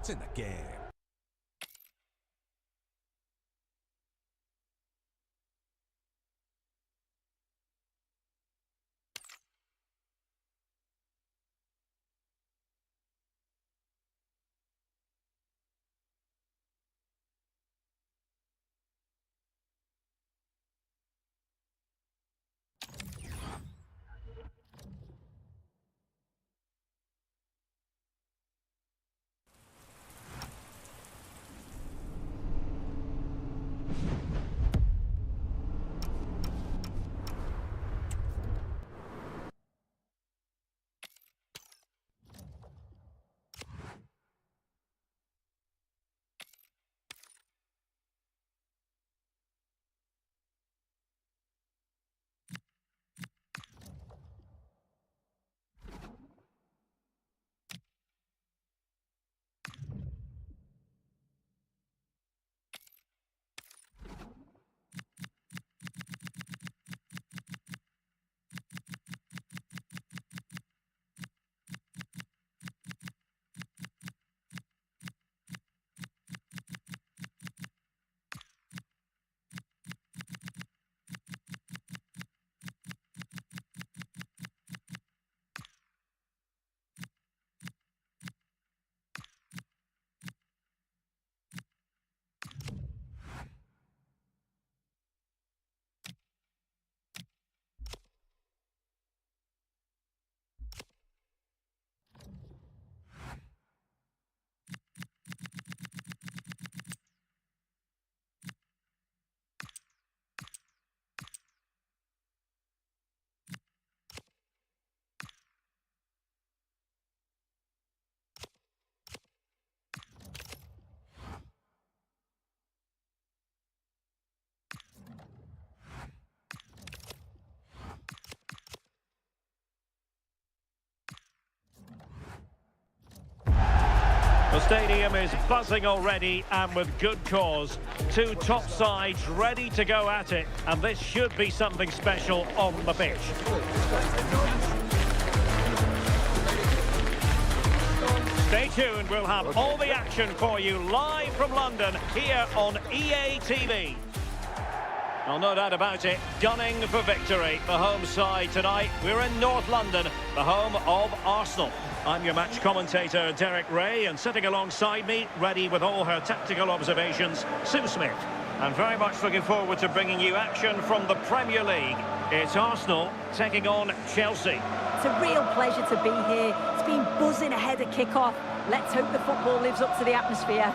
It's in the game. The stadium is buzzing already, and with good cause. Two top sides ready to go at it, and this should be something special on the pitch. Stay tuned, we'll have all the action for you live from London here on EA TV. Well, no doubt about it, gunning for victory. The home side tonight, we're in North London, the home of Arsenal. I'm your match commentator, Derek Ray, and sitting alongside me, ready with all her tactical observations, Sue Smith. I'm very much looking forward to bringing you action from the Premier League. It's Arsenal taking on Chelsea. It's a real pleasure to be here. It's been buzzing ahead of kick-off. Let's hope the football lives up to the atmosphere.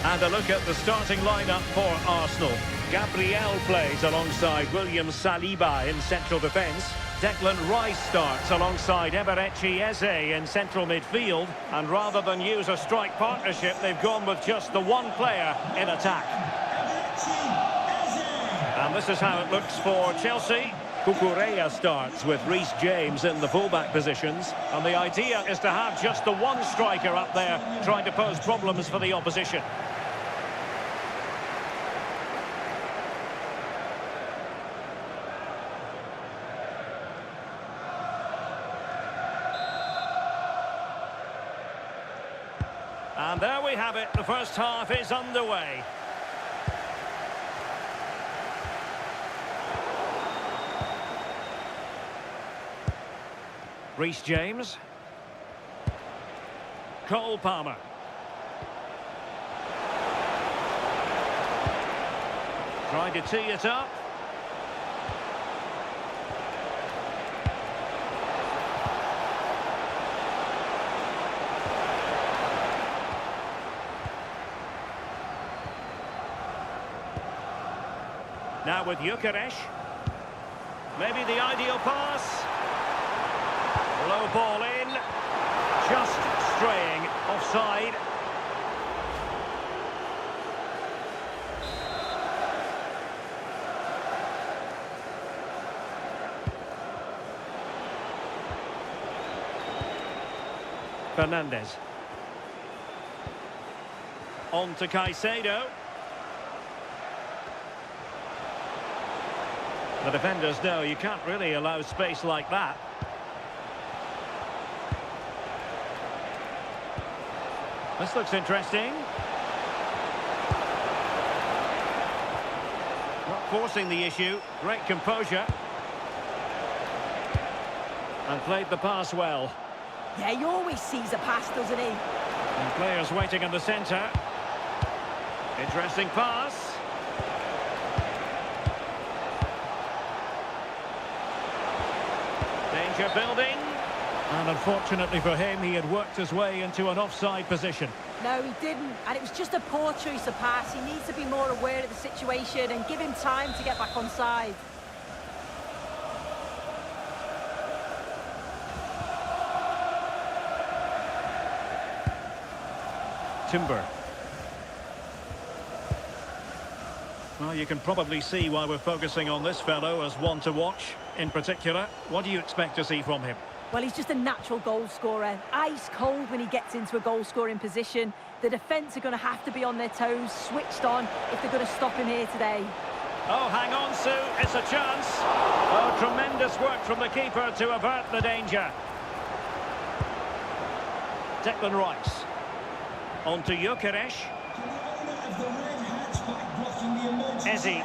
And a look at the starting lineup for Arsenal. Gabriel plays alongside William Saliba in central defence. Declan Rice starts alongside Eberechi Eze in central midfield. And rather than use a strike partnership, they've gone with just the one player in attack. And this is how it looks for Chelsea. Cucurella starts with Reece James in the fullback positions. And the idea is to have just the one striker up there trying to pose problems for the opposition. And there we have it, the first half is underway. Reece James. Cole Palmer. Trying to tee it up. Now with Gyökeres. Maybe the ideal pass. Low ball in. Just straying offside. Fernandez. On to Caicedo. The defenders know you can't really allow space like that. This looks interesting. Not forcing the issue. Great composure. And played the pass well. Yeah, he always sees a pass, doesn't he? And players waiting in the centre. Interesting pass. Danger building. And unfortunately for him, he had worked his way into an offside position. No, he didn't. And it was just a poor choice of pass. He needs to be more aware of the situation and give him time to get back on side. Timber. Well, you can probably see why we're focusing on this fellow as one to watch. In particular, what do you expect to see from him? Well, he's just a natural goal scorer. Ice cold when he gets into a goal-scoring position. The defence are going to have to be on their toes, switched on, if they're going to stop him here today. Oh, hang on, Sue. It's a chance. Oh, tremendous work from the keeper to avert the danger. Declan Rice. On to Gyökeres. Eze.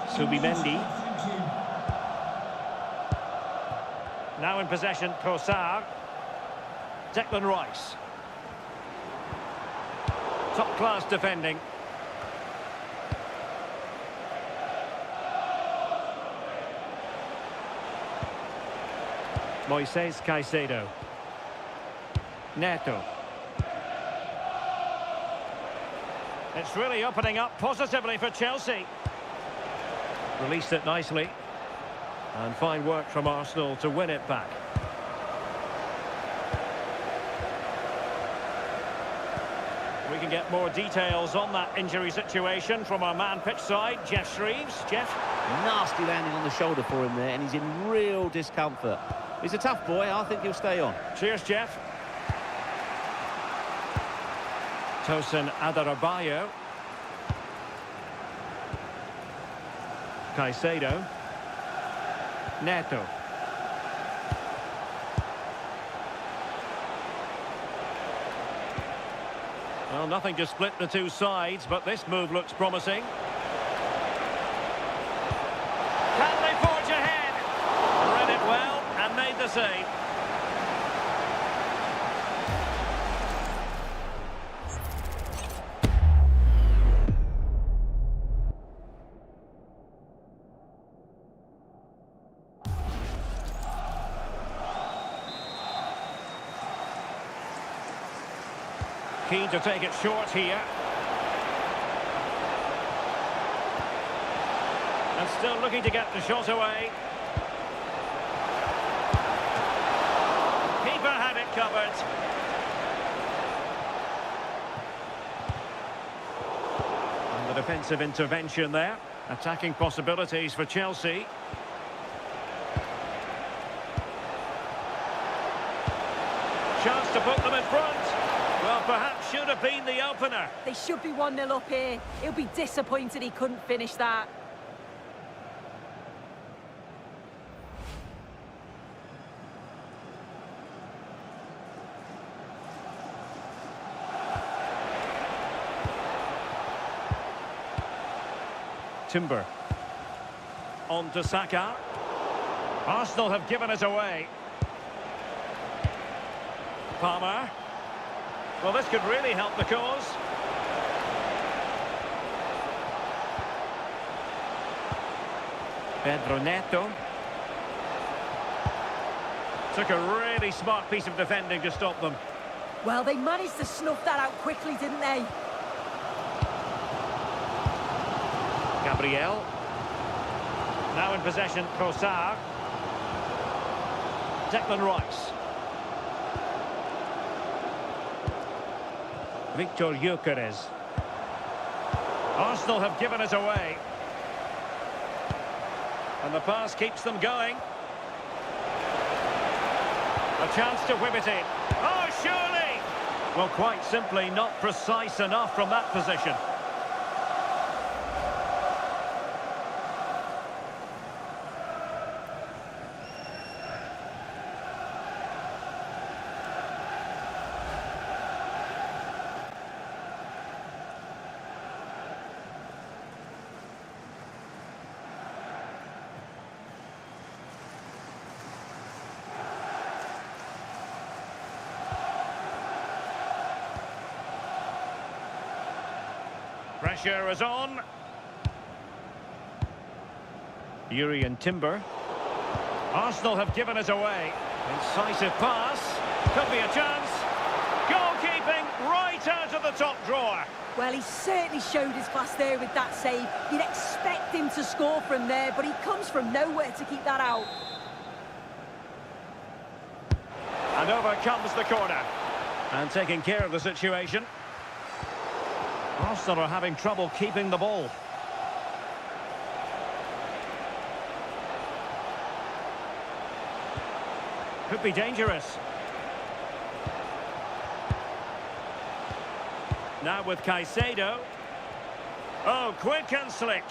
Subimendi. Now in possession, Trossard. Declan Rice. Top-class defending. Moises Caicedo. Neto. It's really opening up positively for Chelsea. Released it nicely. And fine work from Arsenal to win it back. We can get more details on that injury situation from our man pitch side, Jeff Shreves. Jeff? Nasty landing on the shoulder for him there, and he's in real discomfort. He's a tough boy. I think he'll stay on. Cheers, Jeff. Tosin Adarabioyo. Caicedo. Neto. Well, nothing to split the two sides, but this move looks promising. Can they forge ahead? Read it well and made the save. Keen to take it short here. And still looking to get the shot away. Keeper had it covered. And the defensive intervention there. Attacking possibilities for Chelsea. Chance to put them in front. Well, perhaps should have been the opener. They should be 1-0 up here. He'll be disappointed he couldn't finish that. Timber. On to Saka. Arsenal have given it away. Palmer. Well, this could really help the cause. Pedro Neto. Took a really smart piece of defending to stop them. Well, they managed to snuff that out quickly, didn't they? Gabriel. Now in possession, Trossard. Declan Rice. Victor Gyökeres. Arsenal have given it away. And the pass keeps them going. A chance to whip it in. Oh, surely! Well, quite simply not precise enough from that position. Pressure is on. Urian Timber. Arsenal have given it away. Incisive pass. Could be a chance. Goalkeeping right out of the top drawer. Well, he certainly showed his class there with that save. You'd expect him to score from there, but he comes from nowhere to keep that out. And over comes the corner. And taking care of the situation. Arsenal are having trouble keeping the ball. Could be dangerous. Now with Caicedo. Oh, quick and slick.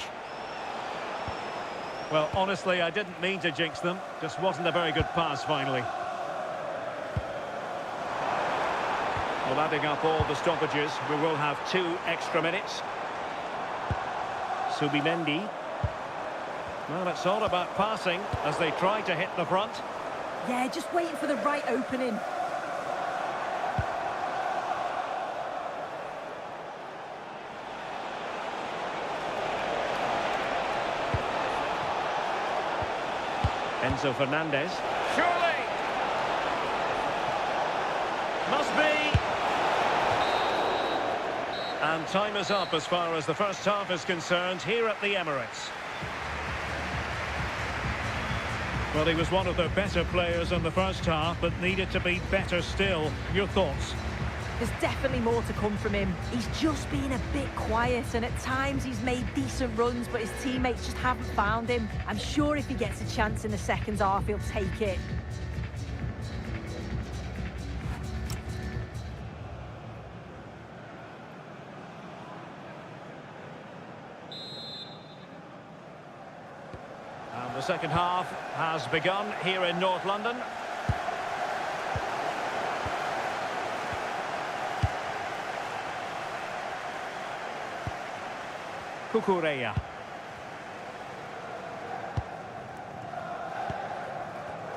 Well, honestly, I didn't mean to jinx them. Just wasn't a very good pass, finally. Well, adding up all the stoppages, we will have 2 extra minutes. Subimendi. Well, it's all about passing as they try to hit the front. Yeah, just waiting for the right opening. Enzo Fernandez. Surely! Must be! And time is up as far as the first half is concerned here at the Emirates. Well, he was one of the better players in the first half, but needed to be better still. Your thoughts? There's definitely more to come from him. He's just been a bit quiet, and at times he's made decent runs, but his teammates just haven't found him. I'm sure if he gets a chance in the second half, he'll take it. And the second half has begun here in North London. Cucurella.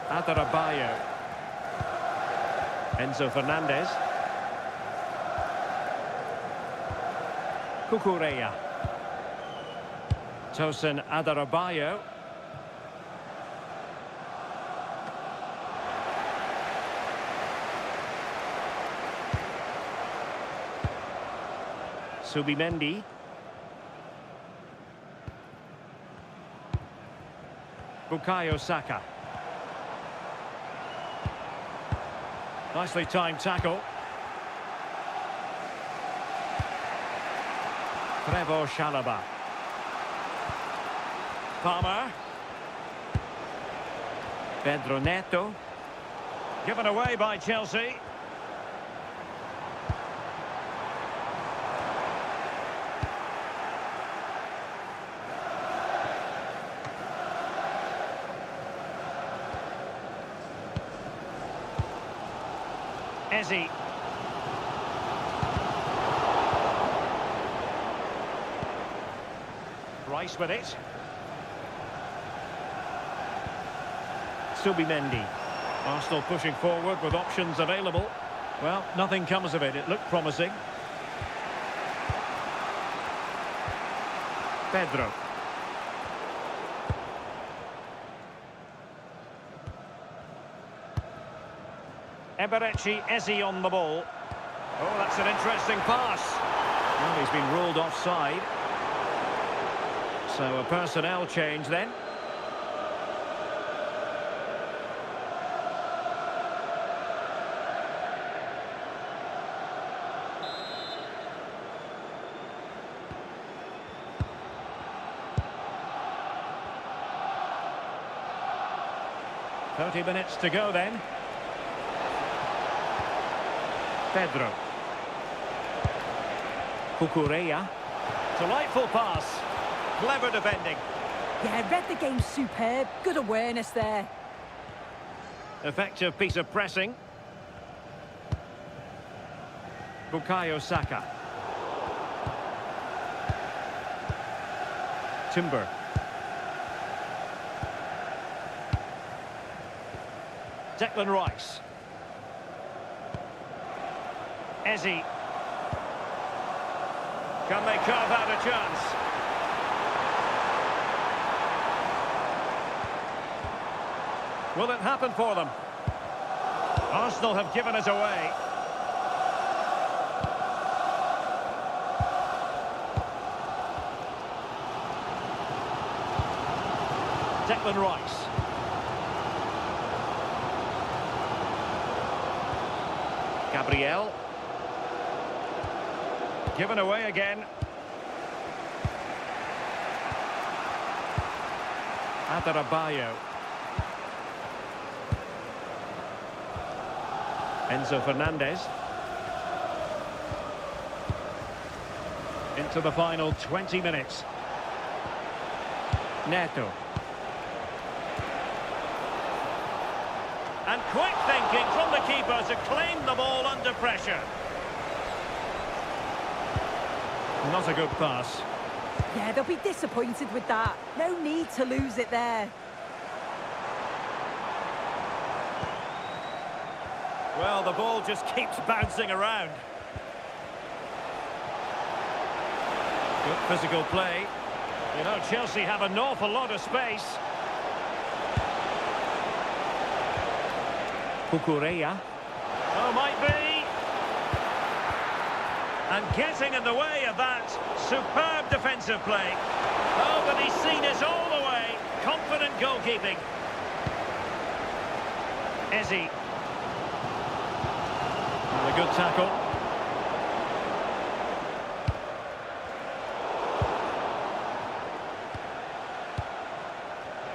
Adarabioyo. Enzo Fernandez. Cucurella. Tosin Adarabioyo. Subimendi. Bukayo Saka. Nicely timed tackle. Trevoh Chalobah. Palmer. Pedro Neto. Given away by Chelsea. Eze. Rice with it. Subimendi. Arsenal pushing forward with options available. Well, nothing comes of it. It looked promising. Pedro. Eberechi Eze on the ball. Oh, that's an interesting pass. Well, he's been ruled offside. So a personnel change then. Minutes to go then. Pedro. Cucurella. Delightful pass. Clever defending. Yeah, read the game superb. Good awareness there. Effective piece of pressing. Bukayo Saka. Timber. Declan Rice. Eze. Can they carve out a chance? Will it happen for them? Arsenal have given us away. Declan Rice. Gabriel. Given away again. Adarabioyo. Enzo Fernandez. Into the final 20 minutes. Neto. And quick thinking from the keeper to claim the ball under pressure. Not a good pass. Yeah, they'll be disappointed with that. No need to lose it there. Well, the ball just keeps bouncing around. Good physical play. You know, Chelsea have an awful lot of space. Cucurella. Oh, might be. And getting in the way of that superb defensive play. Oh, but he's seen it all the way. Confident goalkeeping. Eze. And a good tackle.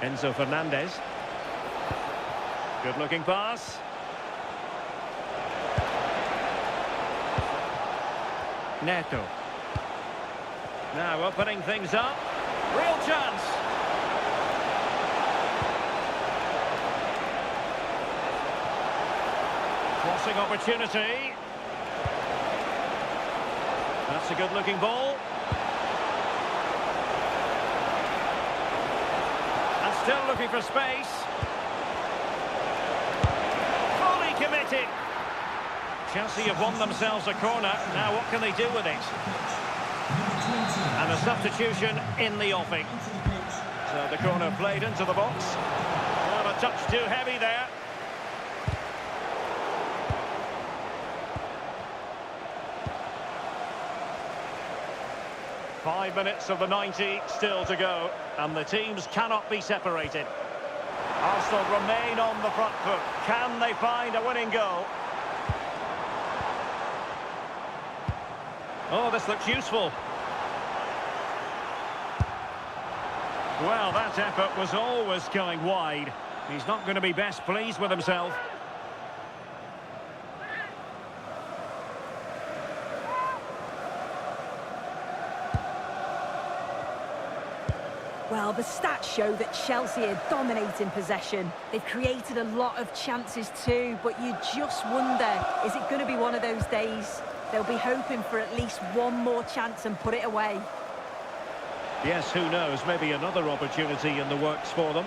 Enzo Fernandez. Good looking pass. Neto. Now opening things up. Real chance. Crossing opportunity. That's a good looking ball. And still looking for space. Fully committed. Chelsea have won themselves a corner. Now what can they do with it? And a substitution in the offing. So the corner played into the box. Not a touch too heavy there. Five minutes of the 90 still to go, and the teams cannot be separated. Arsenal remain on the front foot. Can they find a winning goal? Oh, this looks useful. Well, that effort was always going wide. He's not going to be best pleased with himself. Well, the stats show that Chelsea are dominating possession. They've created a lot of chances too, but you just wonder, is it going to be one of those days? They'll be hoping for at least one more chance and put it away. Yes, who knows? Maybe another opportunity in the works for them.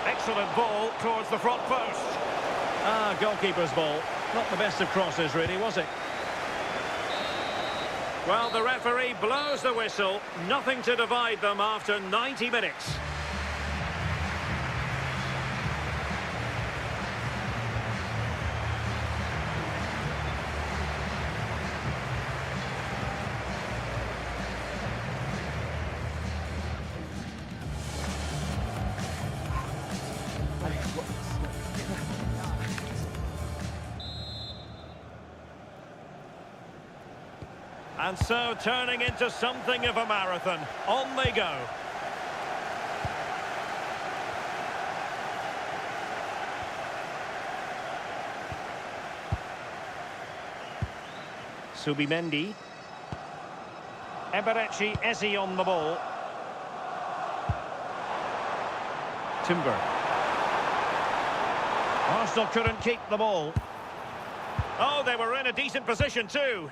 Excellent ball towards the front post. Goalkeeper's ball. Not the best of crosses, really, was it? Well, the referee blows the whistle. Nothing to divide them after 90 minutes. And so turning into something of a marathon. On they go. Subimendi. Eberechi Eze on the ball. Timber. Arsenal couldn't keep the ball. Oh, they were in a decent position too.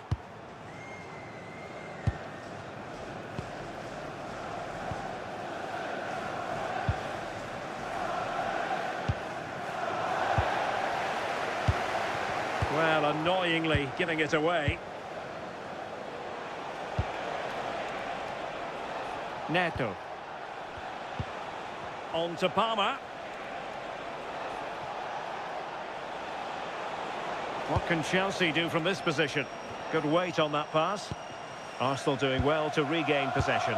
Well, annoyingly giving it away. Neto. On to Palmer. What can Chelsea do from this position? Good weight on that pass. Arsenal doing well to regain possession.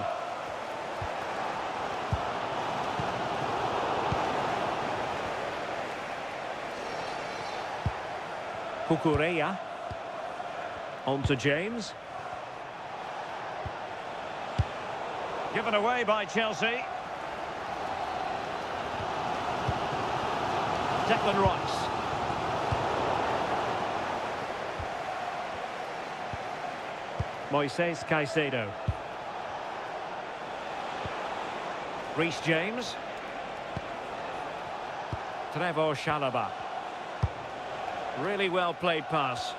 Cucurella. On to James. Given away by Chelsea. Declan Rice. Moises Caicedo. Reece James. Trevor Chalobah. Really well played pass.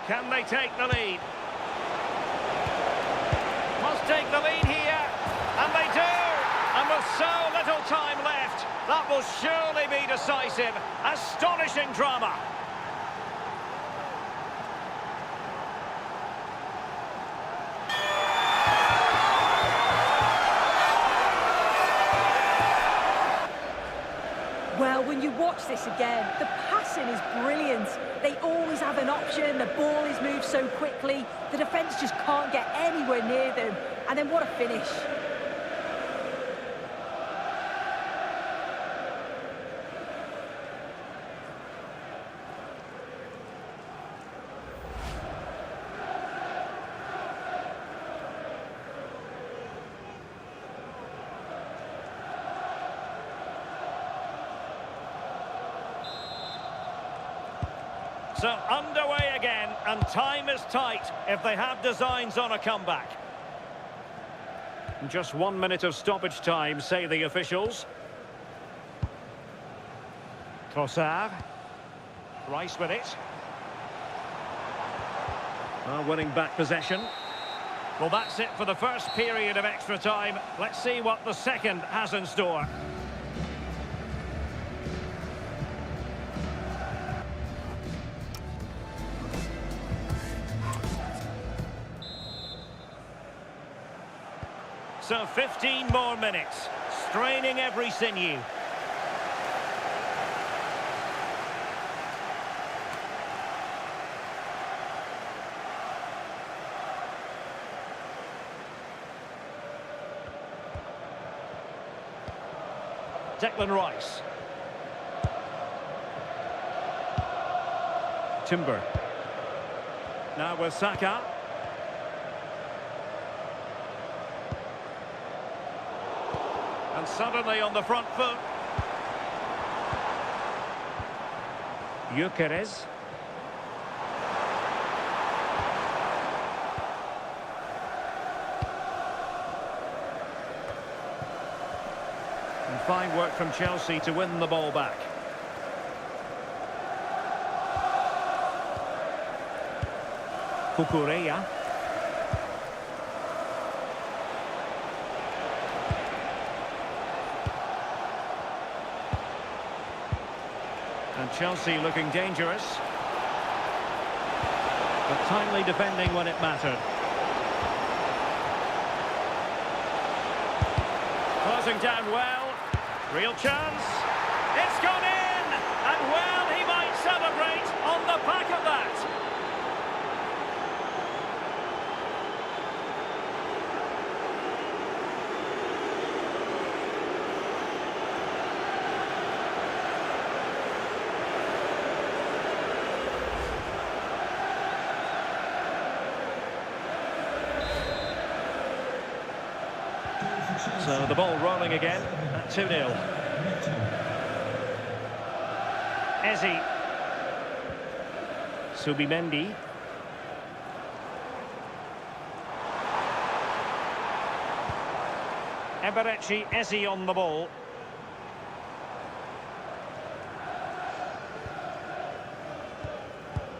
Can they take the lead? Must take the lead here. And they do. And with so little time left, that will surely be decisive. Astonishing drama. Well, when you watch this again, the passing is brilliant. They always have an option, the ball is moved so quickly, the defence just can't get anywhere near them. And then what a finish. So underway again, and time is tight if they have designs on a comeback. Just 1 minute of stoppage time, say the officials. Trossard. Rice with it. Winning back possession. Well, that's it for the first period of extra time. Let's see what the second has in store. So 15 more minutes, straining every sinew. Declan Rice. Timber. Now with Saka. And suddenly on the front foot. Gyökeres. And fine work from Chelsea to win the ball back. Cucurella. And Chelsea looking dangerous. Timely defending when it mattered. Closing down well. Real chance. It's gone in! And well, he might celebrate on the back of that. So the ball rolling again at 2-0. Eze. Subimendi. Eberechi Eze on the ball.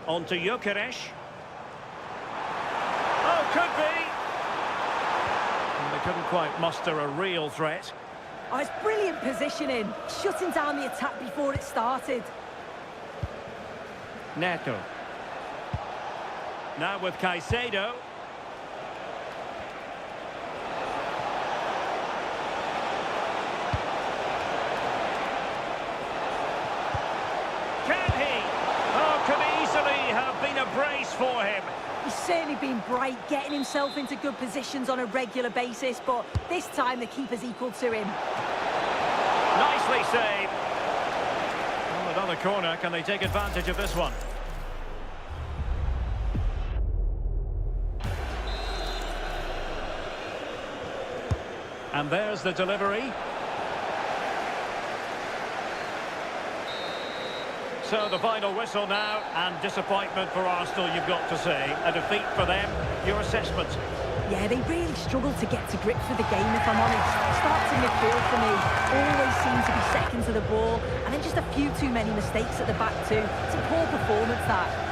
On to Gyökeres. Oh, could be. They couldn't quite muster a real threat. Oh, it's brilliant positioning, shutting down the attack before it started. Neto. Now with Caicedo. Can he? Oh, could easily have been a brace for him. He's certainly been bright, getting himself into good positions on a regular basis, but this time the keeper's equal to him. Nicely saved. Well, another corner. Can they take advantage of this one? And there's the delivery. So the final whistle now, and disappointment for Arsenal, you've got to say. A defeat for them. Your assessment? Yeah, they really struggled to get to grips with the game, if I'm honest. Starts in midfield for me. Always seem to be second to the ball. And then just a few too many mistakes at the back too. It's a poor performance, that.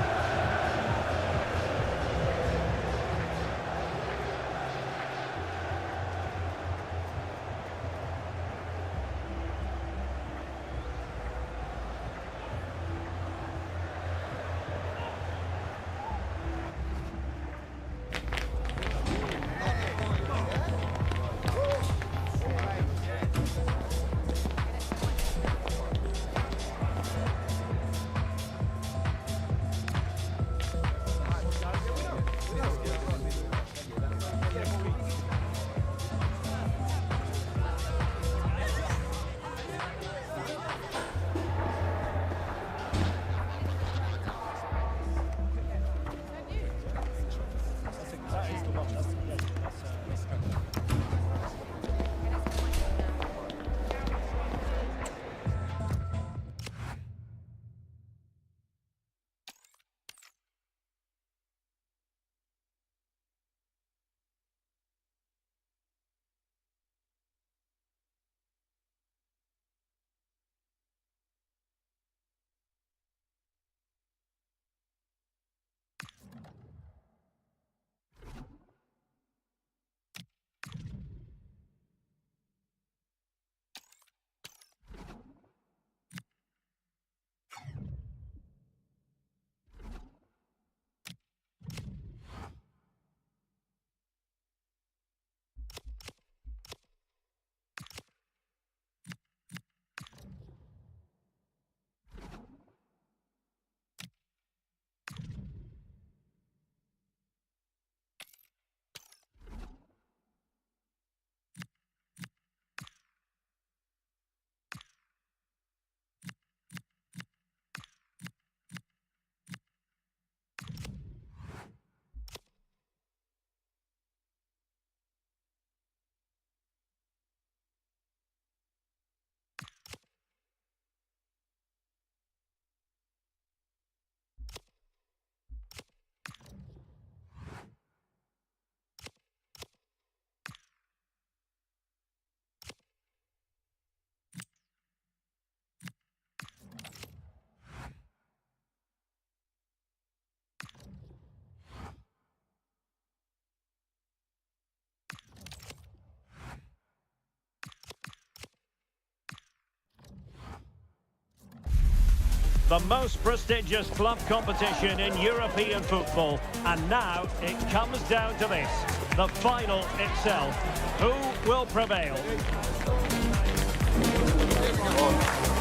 the most prestigious club competition in European football. And now it comes down to this, the final itself. Who will prevail?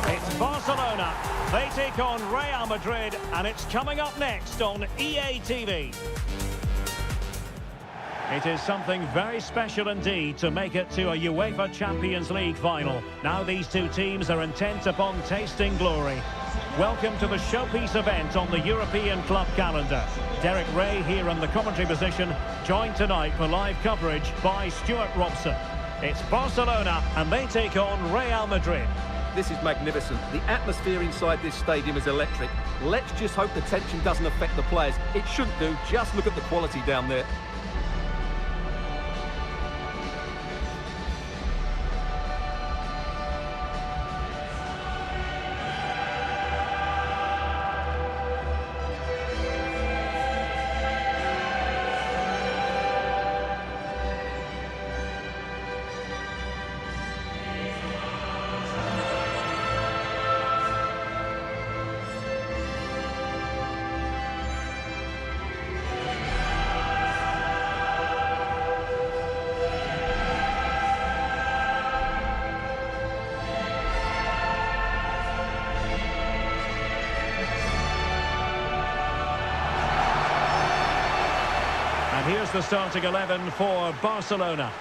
It's Barcelona. They take on Real Madrid, and it's coming up next on EA TV. It is something very special indeed to make it to a UEFA Champions League final. Now these two teams are intent upon tasting glory. Welcome to the showpiece event on the European club calendar. Derek Ray here in the commentary position, joined tonight for live coverage by Stuart Robson. It's Barcelona and they take on Real Madrid. This is magnificent. The atmosphere inside this stadium is electric. Let's just hope the tension doesn't affect the players. It shouldn't do. Just look at the quality down there. Here's the starting 11 for Barcelona.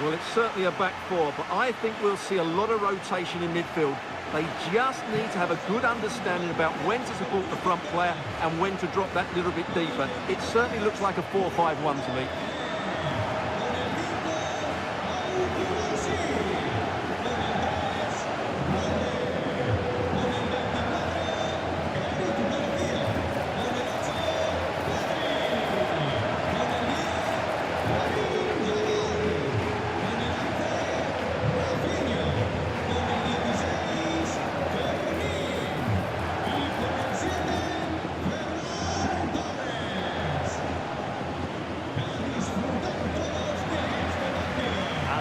Well, it's certainly a back four, but I think we'll see a lot of rotation in midfield. They just need to have a good understanding about when to support the front player and when to drop that little bit deeper. It certainly looks like a 4-5-1 to me.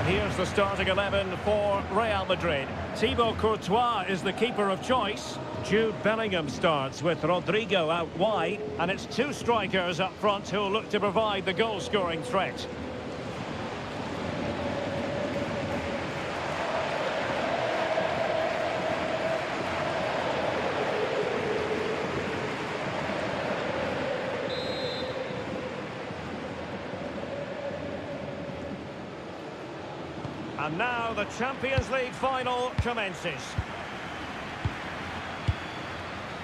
Here's the starting 11 for Real Madrid. Thibaut Courtois is the keeper of choice. Jude Bellingham starts with Rodrigo out wide. And it's two strikers up front who'll look to provide the goal-scoring threat. And now the Champions League final commences.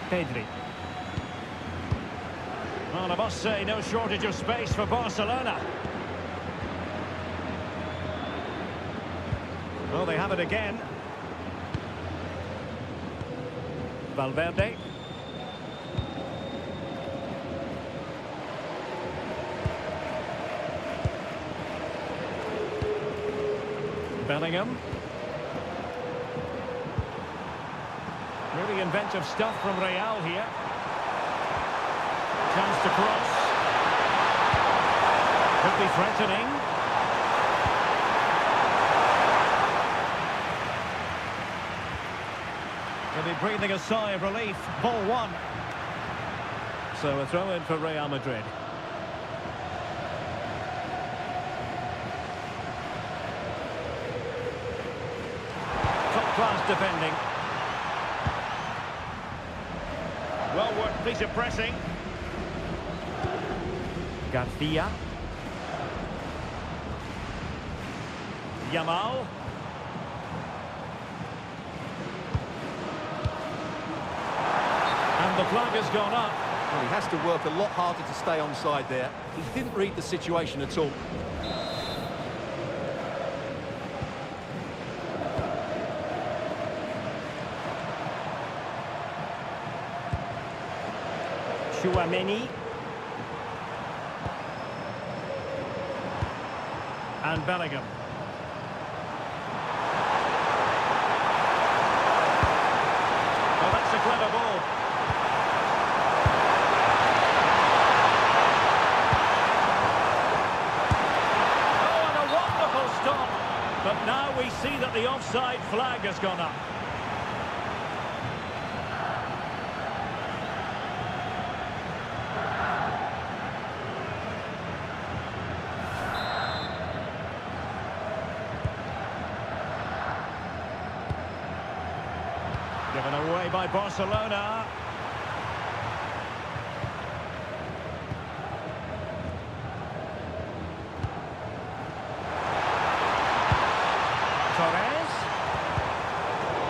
Pedri. Well, I must say, no shortage of space for Barcelona. Oh, they have it again. Valverde. Bellingham. Really inventive stuff from Real here. Chance to cross. Could be threatening. He'll be breathing a sigh of relief. Ball one. So a throw in for Real Madrid. Class defending. Well worked piece of pressing. Garcia. Yamal. And the flag has gone up. Well, he has to work a lot harder to stay onside there. He didn't read the situation at all. Chouameni. And Bellingham. Well, that's a clever ball. Oh, and a wonderful stop. But now we see that the offside flag has gone up. Given away by Barcelona. Torres.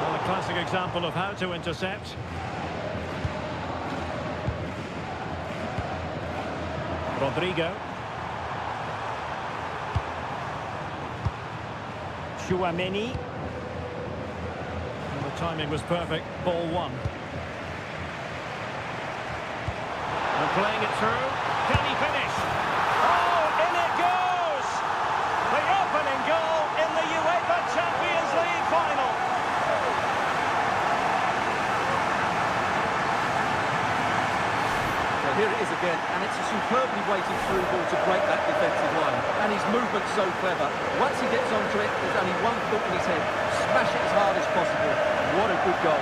Well, a classic example of how to intercept. Rodrigo. Tchouaméni. And the timing was perfect. Ball one. And playing it through. Can he finish? Oh, in it goes! The opening goal in the UEFA Champions League final. Here it is again, and it's a superbly weighted through ball to break that defensive line. And his movement's so clever. Once he gets onto it, there's only one thought in his head. Smash it as hard as possible. What a good goal.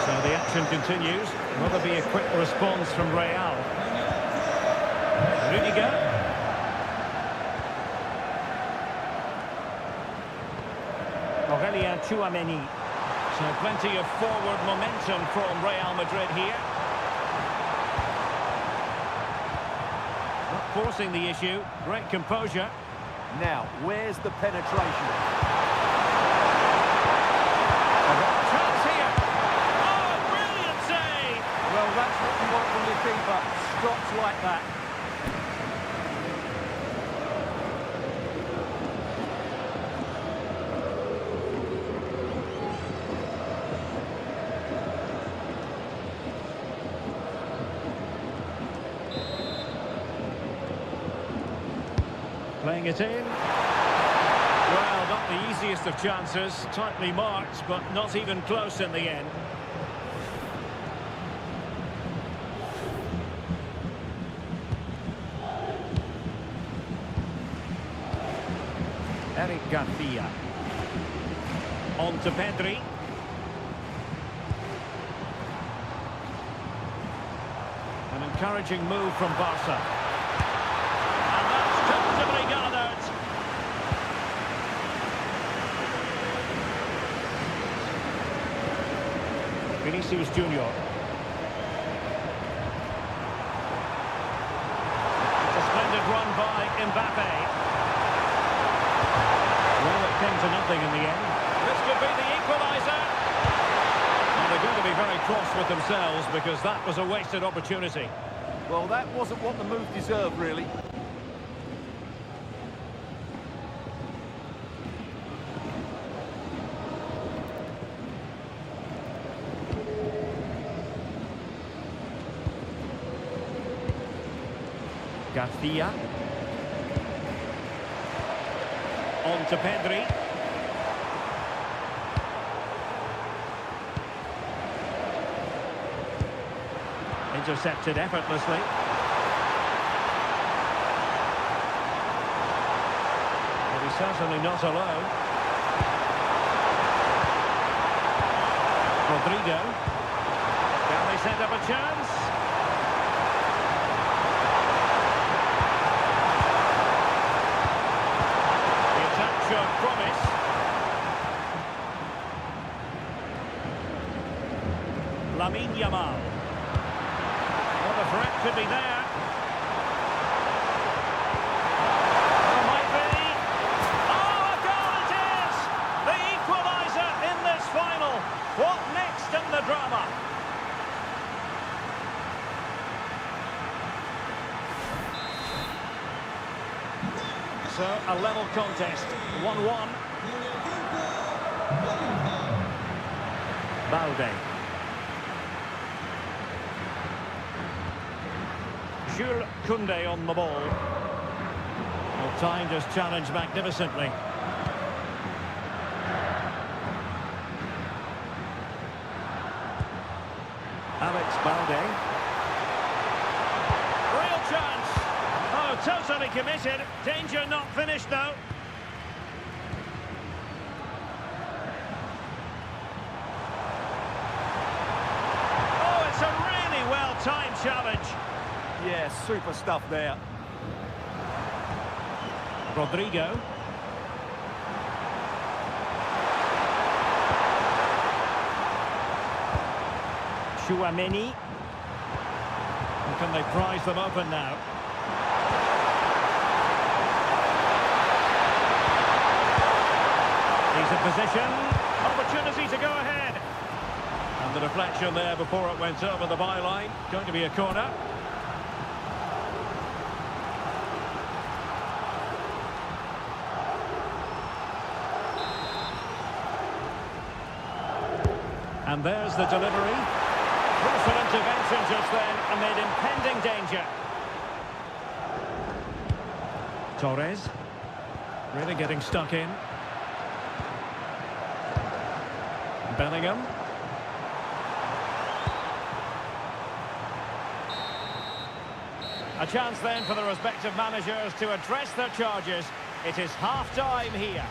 So the action continues. Will there be a quick response from Real? Rudiger. Aurelien Tchouaméni. So plenty of forward momentum from Real Madrid here. Not forcing the issue. Great composure. Now, where's the penetration? Chance here. Oh, brilliant save! Well, that's what you want from your keeper. Stops like that. Playing it in. Well, not the easiest of chances. Tightly marked, but not even close in the end. Eric Garcia. On to Pedri. An encouraging move from Barca. Vinicius Junior. It's a splendid run by Mbappe. Well, it came to nothing in the end. This could be the equaliser. And they're going to be very cross with themselves because that was a wasted opportunity. Well, that wasn't what the move deserved, really. Garcia. On to Pedri. Intercepted effortlessly. But he's certainly not alone. Rodrigo. Can they set up a chance? Promise. Lamine Yamal. Well, the threat could be there. There might be. Oh, a goal it is! The equaliser in this final. What next in the drama? So, a level contest, 1-1. Balde. Jules Koundé on the ball. Well, timed his challenge magnificently. Alex Balde. Real chance. Oh, totally committed. Danger not finished, though. Oh, it's a really well-timed challenge. Yeah, super stuff there. Rodrigo. Chouameni. Can they prize them open now? He's in position. Opportunity to go ahead. And the deflection there before it went over the byline. Going to be a corner. And there's the delivery. Crucial intervention just then amid impending danger. Torres. Really getting stuck in. Bellingham. A chance then for the respective managers to address their charges. It is half-time here.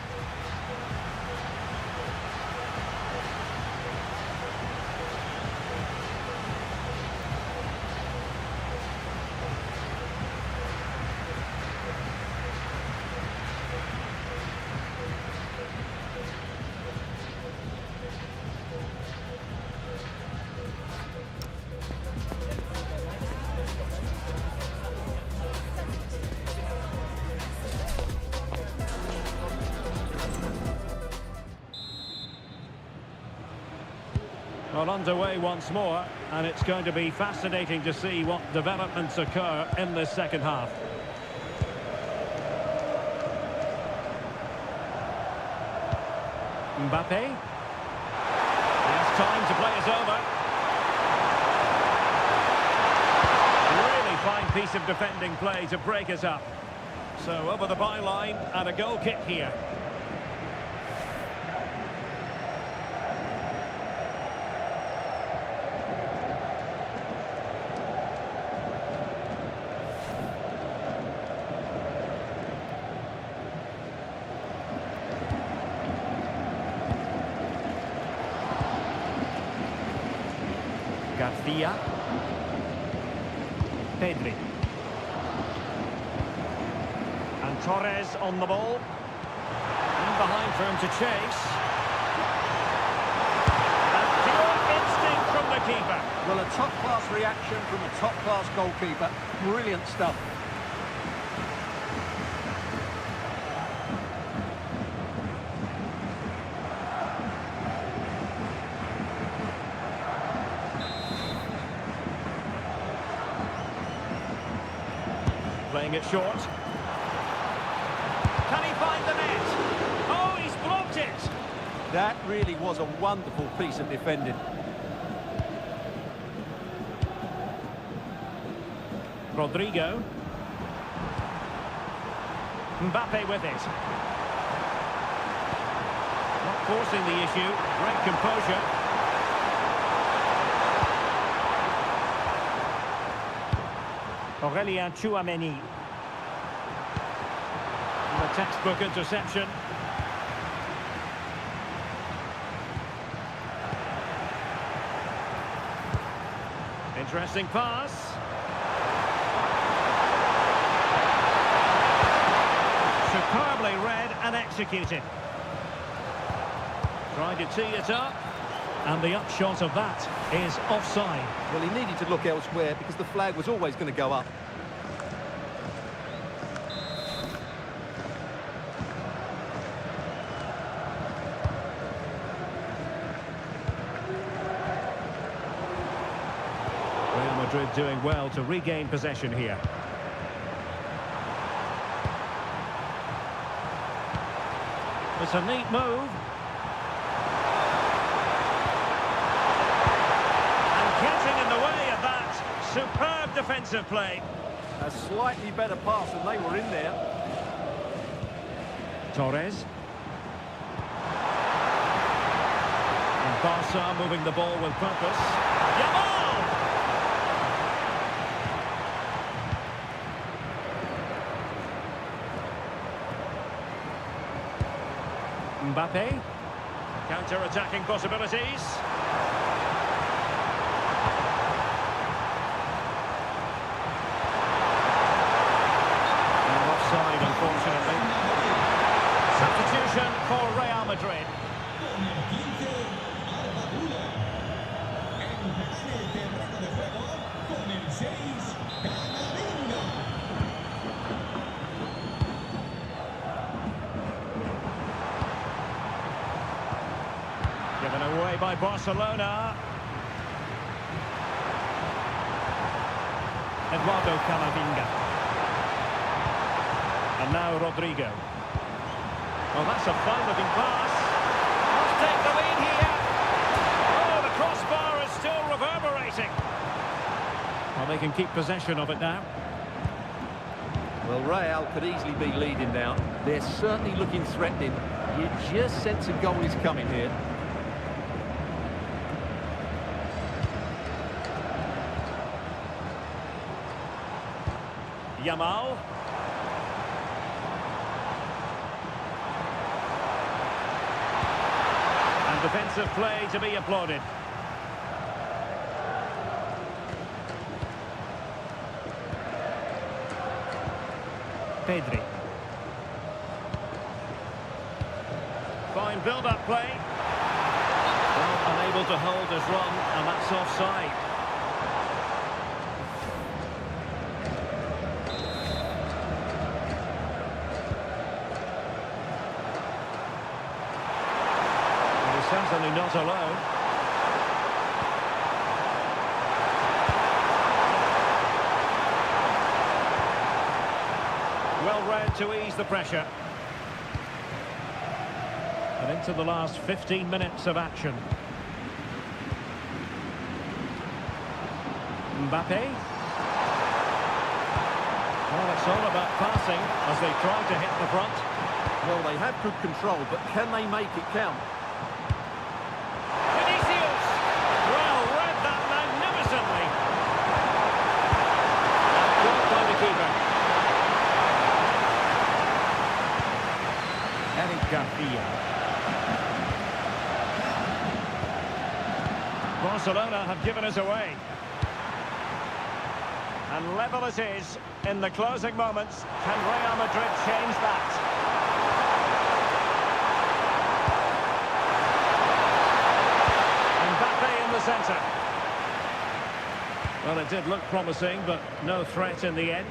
Well, underway once more, and it's going to be fascinating to see what developments occur in this second half. Mbappe. He has time to play it over. Really fine piece of defending play to break it up. So over the byline and a goal kick here. Garcia. Pedri. And Torres on the ball. And behind for him to chase. And pure instinct from the keeper. Well, a top-class reaction from a top-class goalkeeper. Brilliant stuff. Playing it short. Can he find the net? Oh, he's blocked it! That really was a wonderful piece of defending. Rodrigo. Mbappe with it. Not forcing the issue. Great composure. Aurelien Chouameni. And a textbook interception. Interesting pass. Superbly read and executed. Trying to tee it up. And the upshot of that is offside. Well, he needed to look elsewhere because the flag was always going to go up. Real Madrid doing well to regain possession here. It's a neat move. Superb defensive play. A slightly better pass than they were in there. Torres. And Barca moving the ball with purpose. Yamal! Mbappe. Counter-attacking possibilities. Offside, unfortunately. Substitution for Real Madrid. Given away by Barcelona. Eduardo Camavinga. And now Rodrigo. Well, that's a fine-looking pass. Must take the lead here. Oh, the crossbar is still reverberating. Well, they can keep possession of it now. Well, Real could easily be leading now. They're certainly looking threatening. You just sense a goal is coming here. Yamal. And defensive play to be applauded. Pedri. Fine build-up play. Well, unable to hold his run, and that's offside. Certainly not alone. Well read to ease the pressure. And into the last 15 minutes of action. Mbappe. Well, it's all about passing as they try to hit the front. Well, they have good control, but can they make it count? Barcelona have given us away. And level it is in the closing moments. Can Real Madrid change that? Mbappe in the centre. Well, it did look promising, but no threat in the end.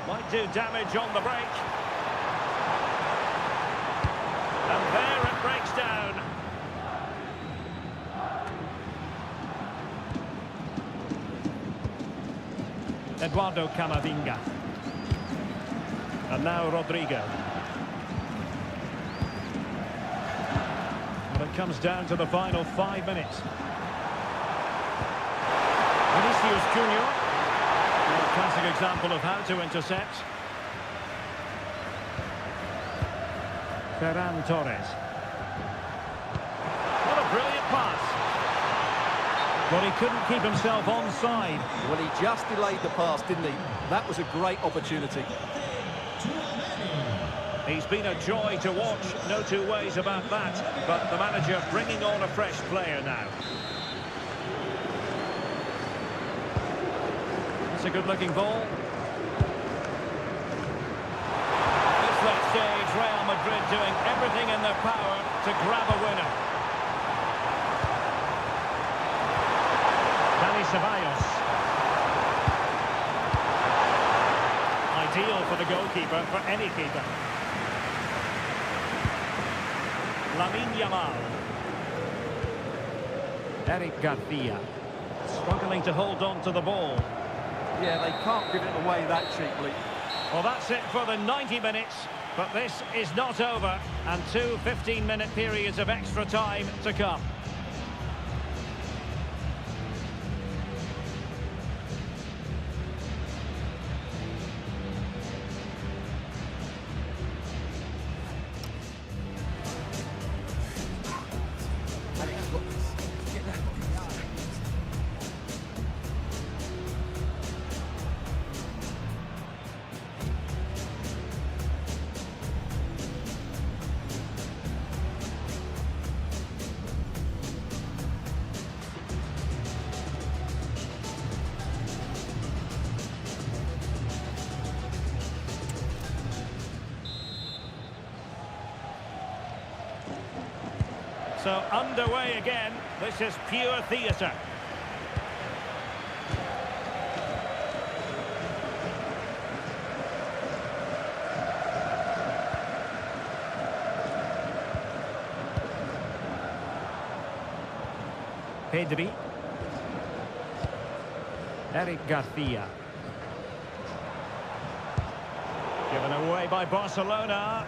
Might do damage on the break. And there it breaks down. Eduardo Camavinga. And now Rodrigo. Well, it comes down to the final 5 minutes. Vinicius Junior. A classic example of how to intercept. Ferran Torres. What a brilliant pass. But he couldn't keep himself onside. Well, he just delayed the pass, didn't he? That was a great opportunity. He's been a joy to watch, no two ways about that. But the manager bringing on a fresh player now. It's a good-looking ball. This late stage, Real Madrid doing everything in their power to grab a winner. Ceballos. Ideal for the goalkeeper, for any keeper. Lamine Yamal. Eric Garcia. Struggling to hold on to the ball. Yeah, they can't give it away that cheaply. Well, that's it for the 90 minutes. But this is not over. And 2 15-minute periods of extra time to come. So underway again. This is pure theatre. Pedri. Eric Garcia. Given away by Barcelona.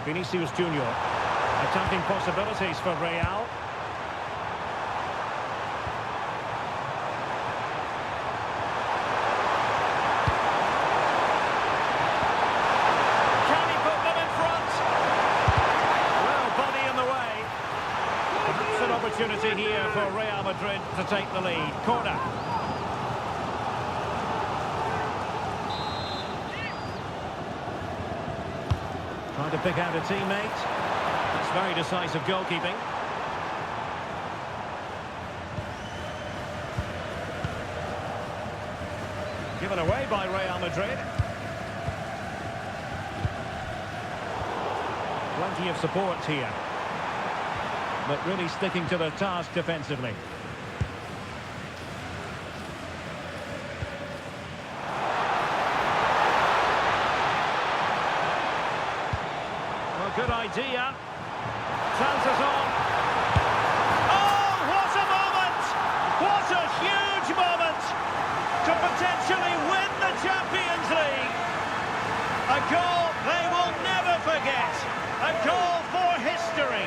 Vinicius Junior. Attacking possibilities for Real. Can he put them in front? Well, body in the way. Perhaps an opportunity here for Real Madrid to take the lead. Corner. Trying to pick out a teammate. That's very decisive goalkeeping. Given away by Real Madrid. Plenty of support here. But really sticking to the task defensively. Good idea. Chances on. Oh, what a moment! What a huge moment to potentially win the Champions League. A goal they will never forget. A goal for history.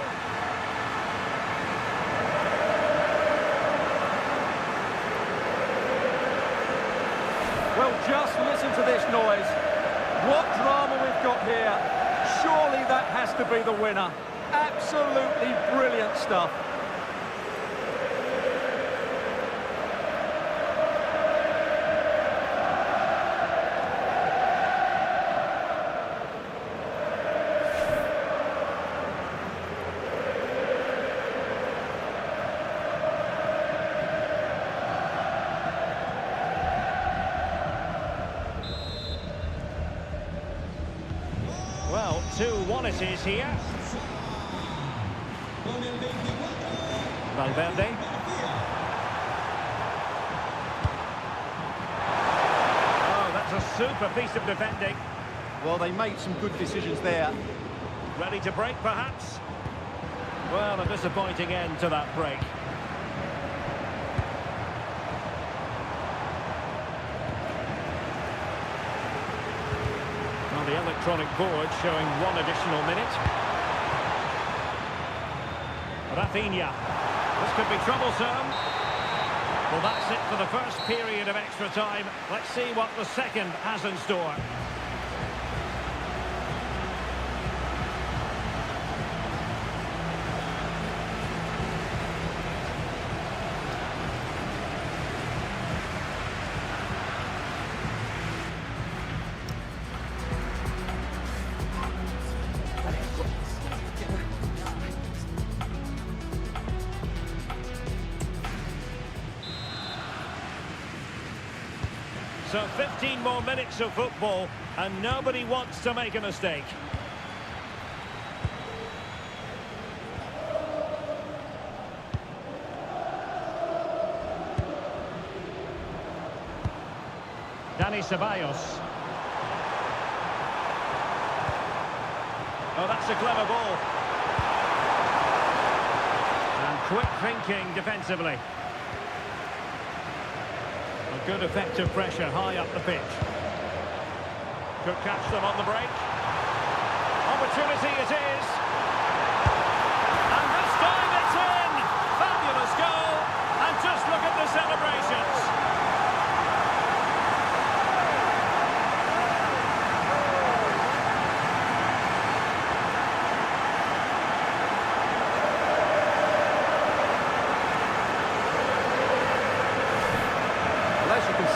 Well, just listen to this noise. What drama we've got here. Surely that has to be the winner. Absolutely brilliant stuff. Well, 2-1 it is here. Valverde. Oh, that's a super piece of defending. Well, they made some good decisions there. Ready to break, perhaps? Well, a disappointing end to that break. Well, the electronic board showing one additional minute. Rafinha. This could be troublesome. Well, that's it for the first period of extra time. Let's see what the second has in store. So 15 more minutes of football, and nobody wants to make a mistake. Dani Ceballos. Oh, that's a clever ball. And quick thinking defensively. A good effective pressure high up the pitch. Could catch them on the break. Opportunity it is. And this time it's in. Fabulous goal. And just look at the celebrations.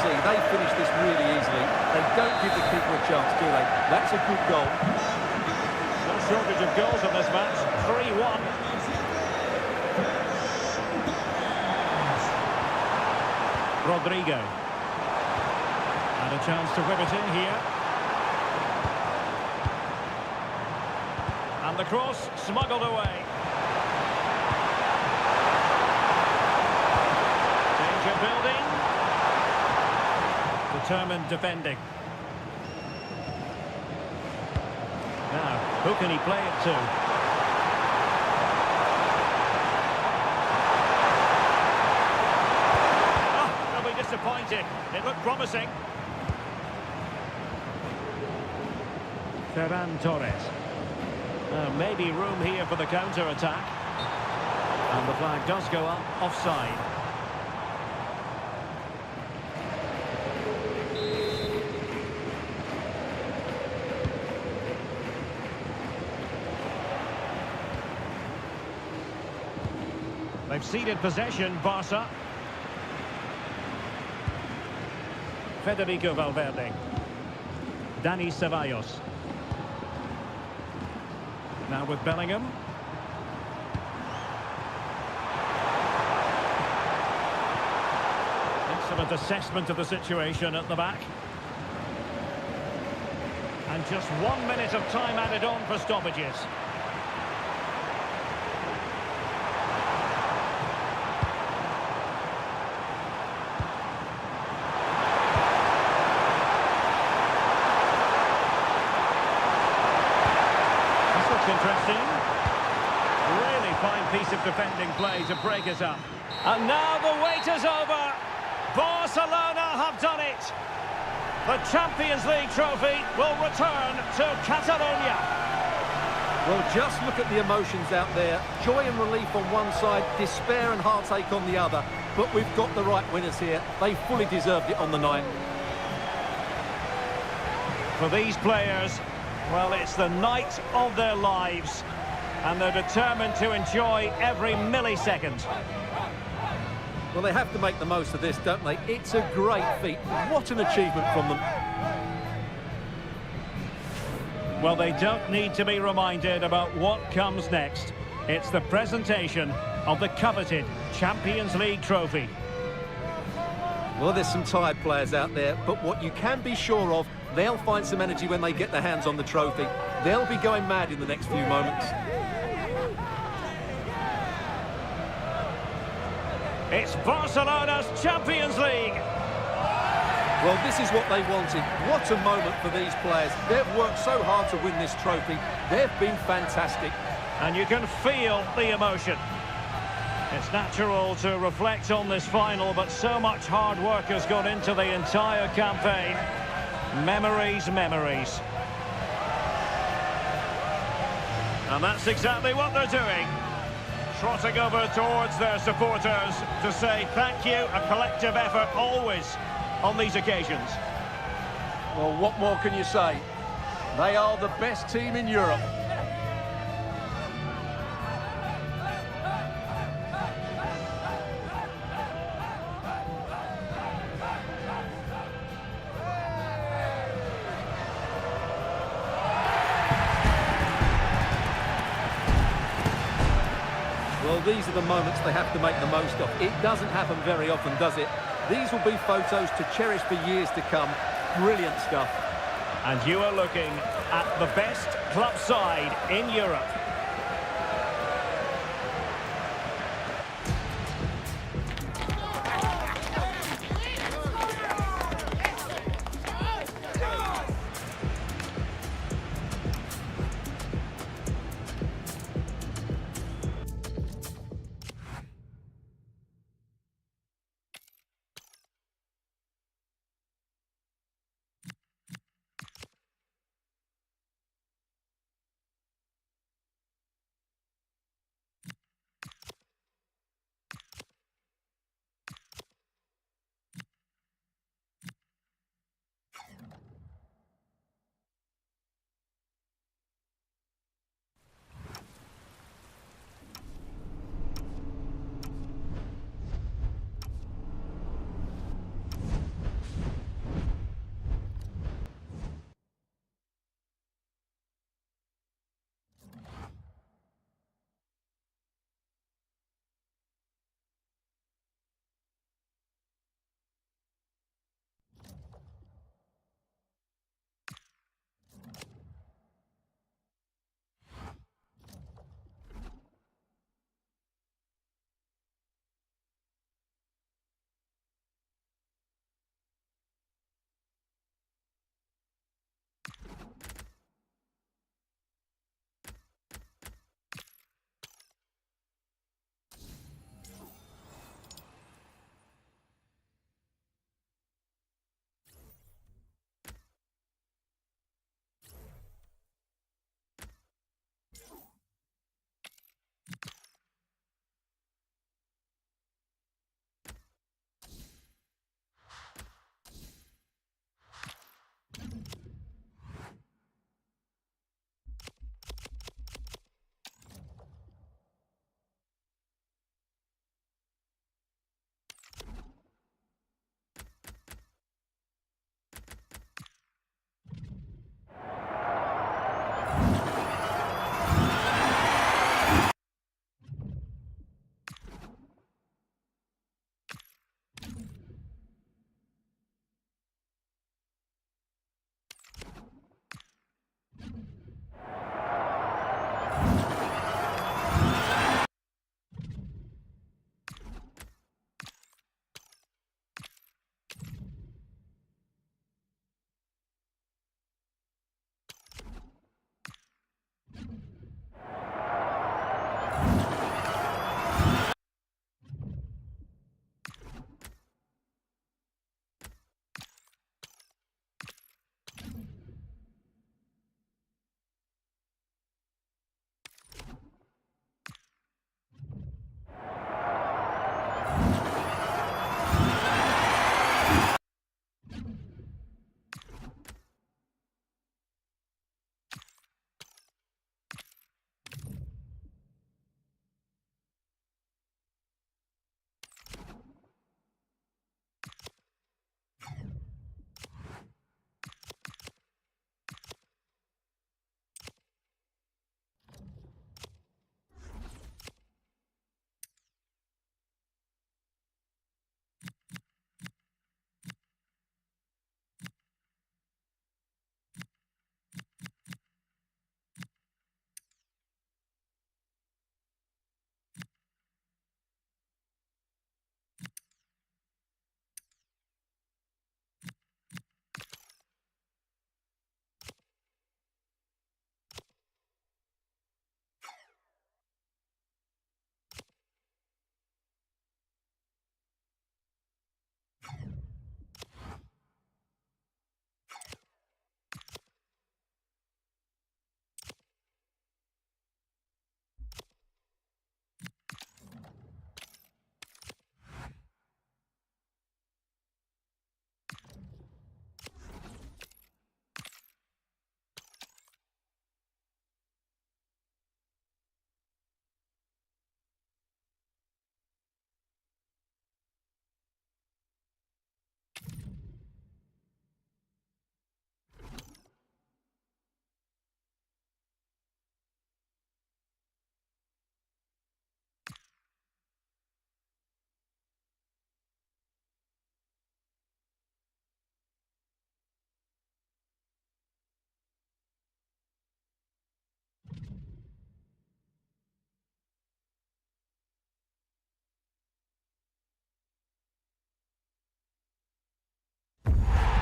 They finish this really easily. They don't give the keeper a chance, do they? That's a good goal. No shortage of goals in this match. 3-1. Rodrigo. And a chance to whip it in here. And the cross smuggled away. Danger building. Determined defending. Now, who can he play it to? Disappointed. It looked promising. Ferran Torres. Maybe room here for the counter-attack. And the flag does go up, offside. They've ceded possession, Barca. Federico Valverde. Dani Ceballos. Now with Bellingham. Excellent assessment of the situation at the back. And just 1 minute of time added on for stoppages. Interesting. Really fine piece of defending play to break us up. And now the wait is over. Barcelona have done it. The Champions League trophy will return to Catalonia. Well, just look at the emotions out there. Joy and relief on one side, despair and heartache on the other. But we've got the right winners here. They fully deserved it on the night. For these players, well, it's the night of their lives, and they're determined to enjoy every millisecond. Well, they have to make the most of this, don't they? It's a great feat. What an achievement from them. Well, they don't need to be reminded about what comes next. It's the presentation of the coveted Champions League trophy. Well, there's some tired players out there, but what you can be sure of, they'll find some energy when they get their hands on the trophy. They'll be going mad in the next few moments. It's Barcelona's Champions League. Well, this is what they wanted. What a moment for these players. They've worked so hard to win this trophy. They've been fantastic. And you can feel the emotion. It's natural to reflect on this final, but so much hard work has gone into the entire campaign. Memories, memories. And that's exactly what they're doing. Trotting over towards their supporters to say thank you, a collective effort always on these occasions. Well, what more can you say? They are the best team in Europe. Well, these are the moments they have to make the most of. It doesn't happen very often, does it? These will be photos to cherish for years to come. Brilliant stuff. And you are looking at the best club side in Europe.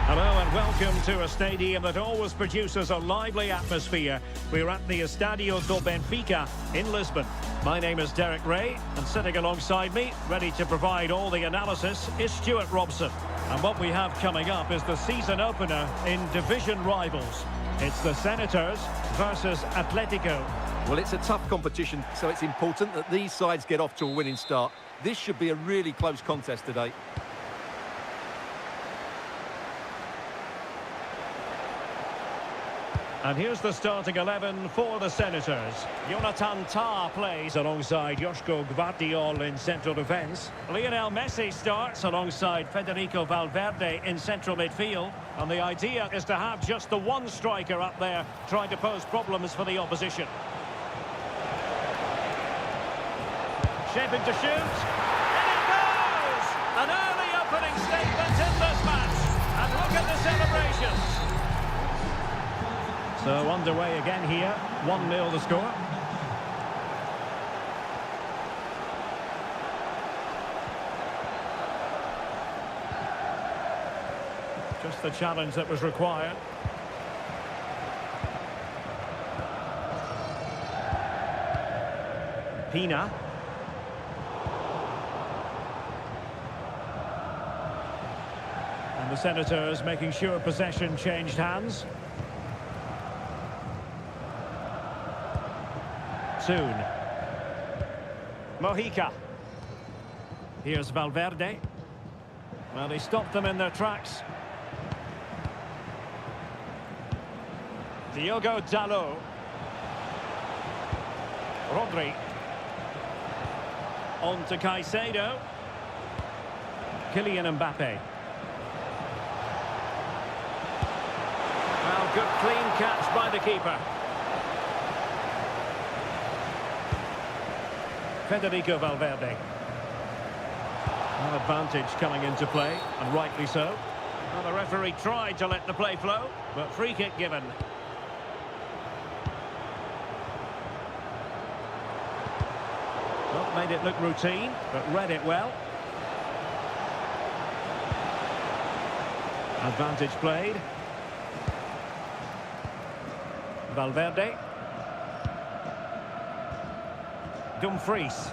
Hello and welcome to a stadium that always produces a lively atmosphere. We're at the Estadio do Benfica in Lisbon. My name is Derek Ray, and sitting alongside me, ready to provide all the analysis, is Stuart Robson. And what we have coming up is the season opener in division rivals. It's the Senators versus Atletico. Well, it's a tough competition, so it's important that these sides get off to a winning start. This should be a really close contest today. And here's the starting 11 for the Senators. Jonathan Tah plays alongside Joško Gvardiol in central defence. Lionel Messi starts alongside Federico Valverde in central midfield. And the idea is to have just the one striker up there trying to pose problems for the opposition. Shaping to shoot. And it goes! An early opening statement in this match. And look at the celebrations. So underway again here, 1-0 the score. Just the challenge that was required. Pina. And the Senators making sure possession changed hands. Soon. Mojica. Here's Valverde. Well, he stopped them in their tracks. Diogo Dalot. Rodri. On to Caicedo. Kylian Mbappe. Well, good clean catch by the keeper. Federico Valverde. An advantage coming into play, and rightly so. Well, the referee tried to let the play flow, but free kick given. Well, made it look routine, but read it well. Advantage played. Valverde. Dumfries.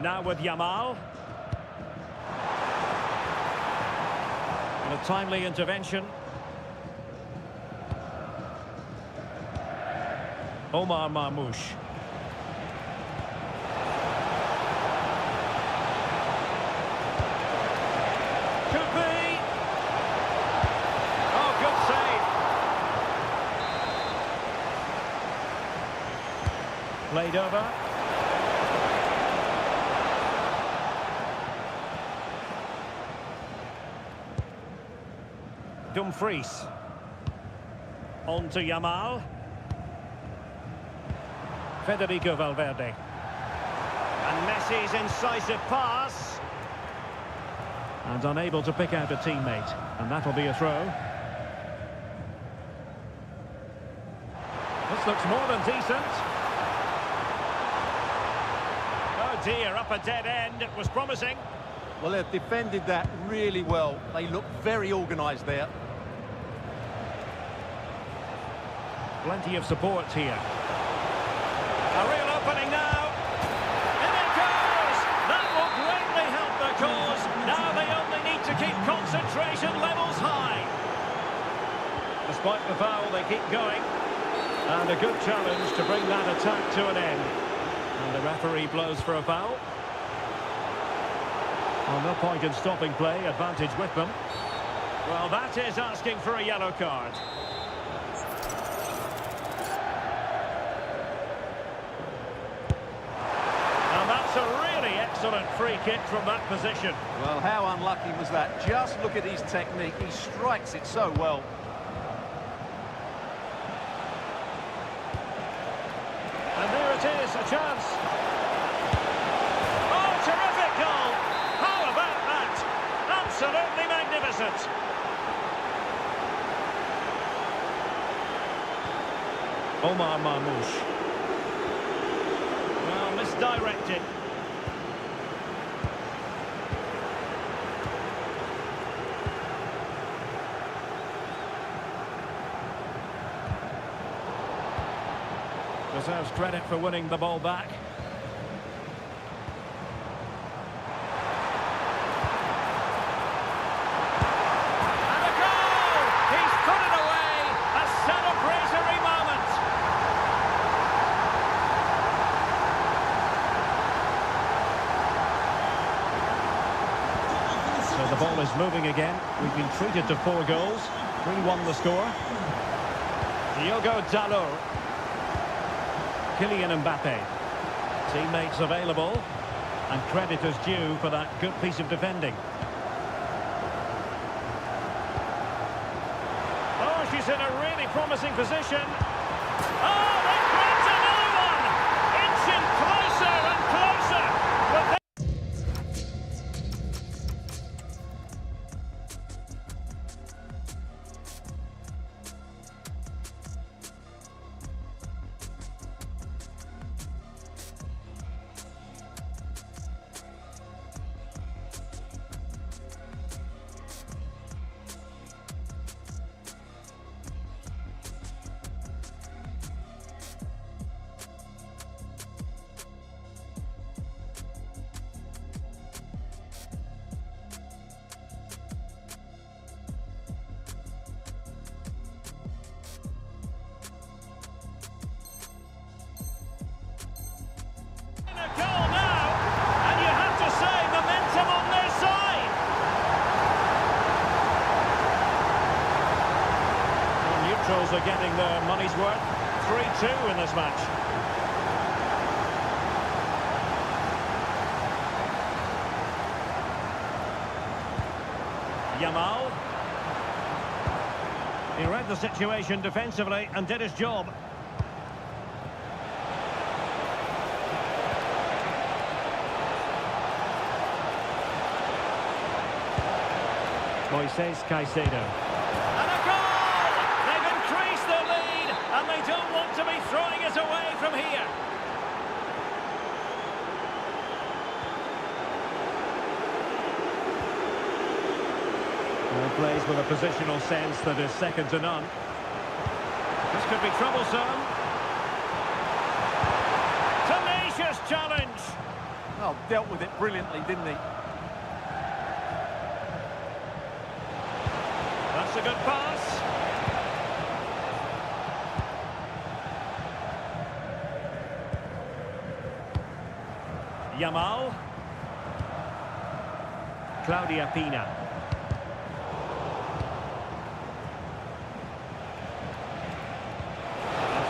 Now with Yamal. And a timely intervention. Omar Marmoush. Could be. Oh, good save. Played over. Dumfries. On to Yamal. Federico Valverde. And Messi's incisive pass. And unable to pick out a teammate. And that'll be a throw. This looks more than decent. Oh dear, up a dead end. It was promising. Well, they've defended that really well. They look very organised there. Plenty of support here. A real opening now. And it goes! That will greatly help the cause. Now they only need to keep concentration levels high. Despite the foul, they keep going. And a good challenge to bring that attack to an end. And the referee blows for a foul. Well, no point in stopping play, advantage with them. Well, that is asking for a yellow card. And that's a really excellent free kick from that position. Well, how unlucky was that? Just look at his technique. He strikes it so well. And there it is, a chance. Oh, terrific goal! How about that? Absolutely magnificent. Omar Marmoush. Well, misdirected. Deserves credit for winning the ball back. And a goal! He's put it away! A celebratory moment! So the ball is moving again. We've been treated to 4 goals. 3-1 the score. Diogo Dalot. Kylian Mbappe. Teammates available. And credit is due for that good piece of defending. Oh, she's in a really promising position. Oh, they grabbed another one! Inching closer and closer! But are getting their money's worth. 3-2 in this match. Yamal. He read the situation defensively and did his job. Moises Caicedo. And they don't want to be throwing it away from here. Well, plays with a positional sense that is second to none. This could be troublesome. Tenacious challenge. Oh, dealt with it brilliantly, didn't he? That's a good pass. Yamal. Claudia Pina.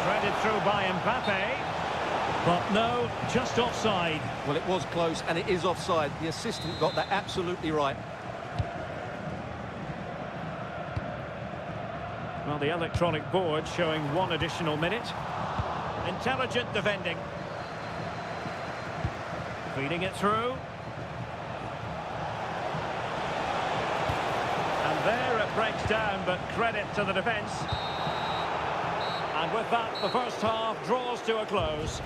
Threaded through by Mbappe. But no, just offside. Well, it was close, and it is offside. The assistant got that absolutely right. Well, the electronic board showing 1 additional minute. Intelligent defending. Feeding it through. And there it breaks down, but credit to the defence. And with that, the first half draws to a close.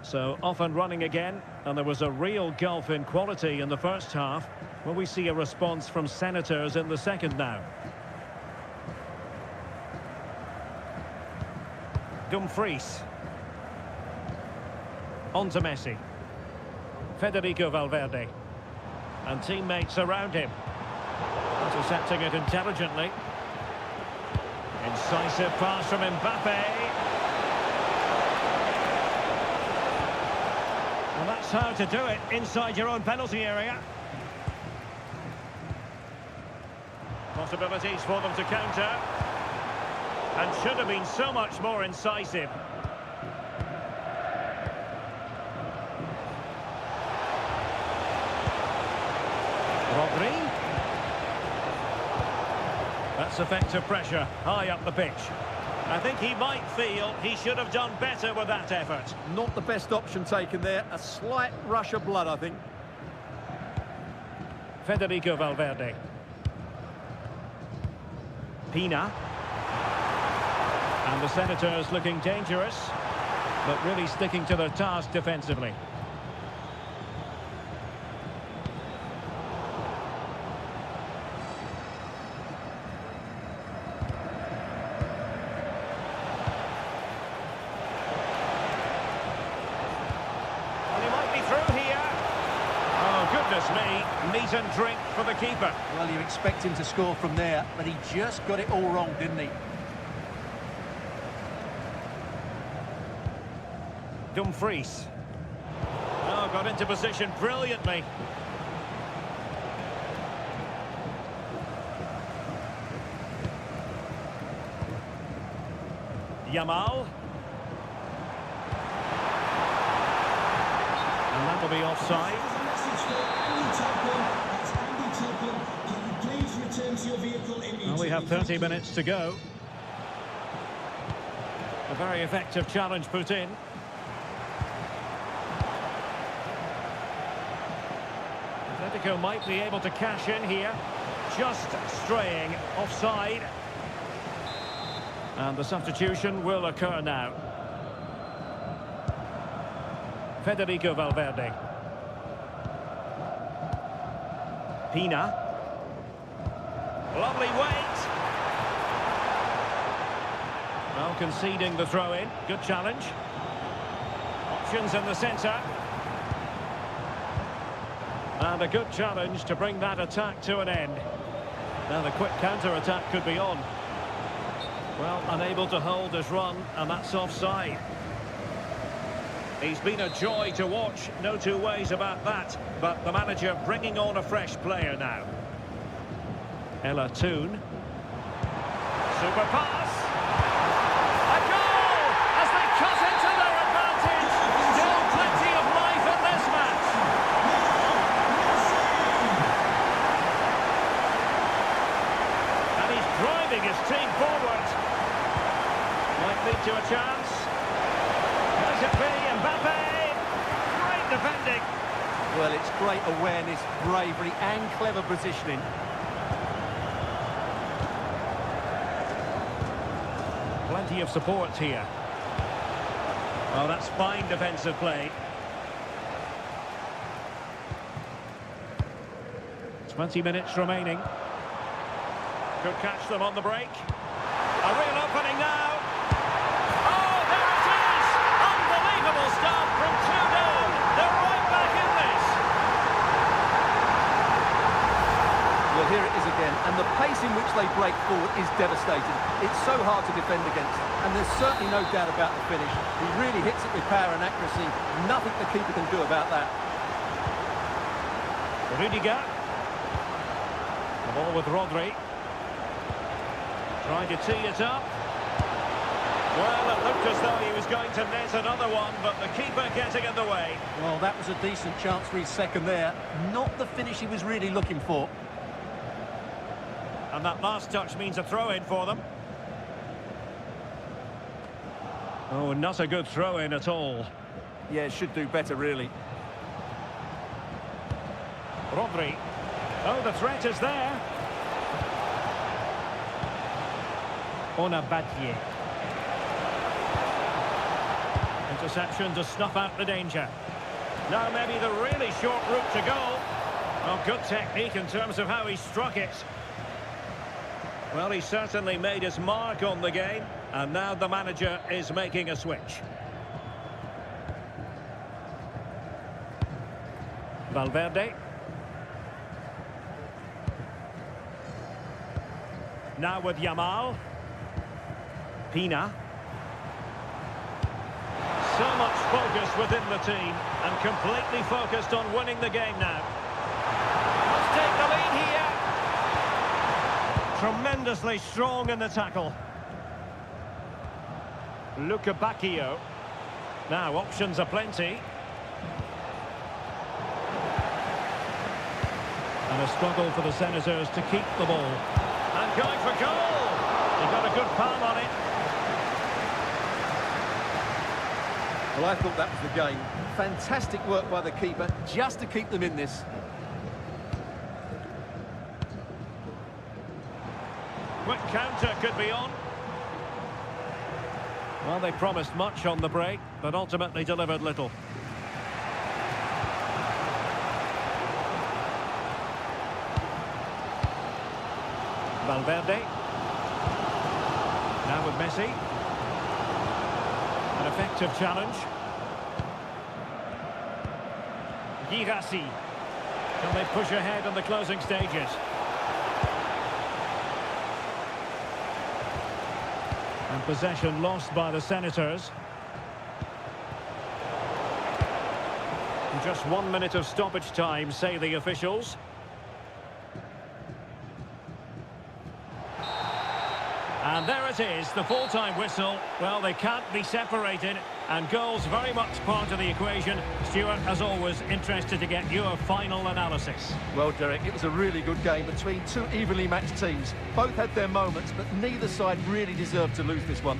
So off and running again, and there was a real gulf in quality in the first half. Will we see a response from Senators in the second now? Dumfries. On to Messi. Federico Valverde. And teammates around him. Intercepting it intelligently. Incisive pass from Mbappe. Well, that's how to do it inside your own penalty area. Possibilities for them to counter. and should have been so much more incisive. Rodri. That's effective pressure, high up the pitch. I think he might feel he should have done better with that effort. Not the best option taken there. A slight rush of blood, I think. Federico Valverde. Pina. And the Senators looking dangerous, but really sticking to their task defensively. Goodness me, meat and drink for the keeper. Well, you expect him to score from there, but he just got it all wrong, didn't he? Dumfries. Oh, got into position brilliantly. Yamal. And that'll be offside. Well, we have 30 minutes to go. A very effective challenge put in. Atletico might be able to cash in here. Just straying offside. And the substitution will occur now. Federico Valverde. Pina. Lovely weight. Well, conceding the throw-in. Good challenge. Options in the centre. And a good challenge to bring that attack to an end. Now the quick counter-attack could be on. Well, unable to hold his run, and that's offside. He's been a joy to watch, no two ways about that. But the manager bringing on a fresh player now. Ella Toon. Super pass. A goal as they cut into their advantage. Still plenty of life in this match. And he's driving his team forward. Might lead to a chance. Might it be Mbappe? Great defending. Well, it's great awareness, bravery and clever positioning. Plenty of support here. Well, that's fine defensive play. 20 minutes remaining. Could catch them on the break. A real opening now. Oh, there it is! Unbelievable start from 2 down. They're right back in this. Well, here it is again, and the pace in which they break forward is devastating. It's so hard to defend against, and there's certainly no doubt about the finish. He really hits it with power and accuracy. Nothing the keeper can do about that. Rudiger. The ball with Rodri. Trying to tee it up. Well, it looked as though he was going to net another one, but the keeper getting in the way. Well, that was a decent chance for his second there. Not the finish he was really looking for. And that last touch means a throw-in for them. Oh, not a good throw-in at all. Yeah, should do better, really. Rodri. Oh, the threat is there. Onabatier. Interception to snuff out the danger. Now maybe the really short route to goal. Well, good technique in terms of how he struck it. Well, he certainly made his mark on the game, and now the manager is making a switch. Valverde. Now with Yamal. Pina. So much focus within the team, and completely focused on winning the game now. Let's take the lead here. Tremendously strong in the tackle. Luca Bacchio. Now, options are plenty. And a struggle for the Senators to keep the ball. And going for goal! He got a good palm on it. Well, I thought that was the game. Fantastic work by the keeper just to keep them in this. Quick counter could be on. Well, they promised much on the break, but ultimately delivered little. Valverde. Now with Messi. An effective challenge. Girassi. Can they push ahead in the closing stages? And possession lost by the Senators. Just 1 minute of stoppage time, say the officials. And there it is, the full-time whistle. Well, they can't be separated, and goals very much part of the equation. Stuart, as always, interested to get your final analysis. Well, Derek, it was a really good game between two evenly matched teams. Both had their moments, but neither side really deserved to lose this one.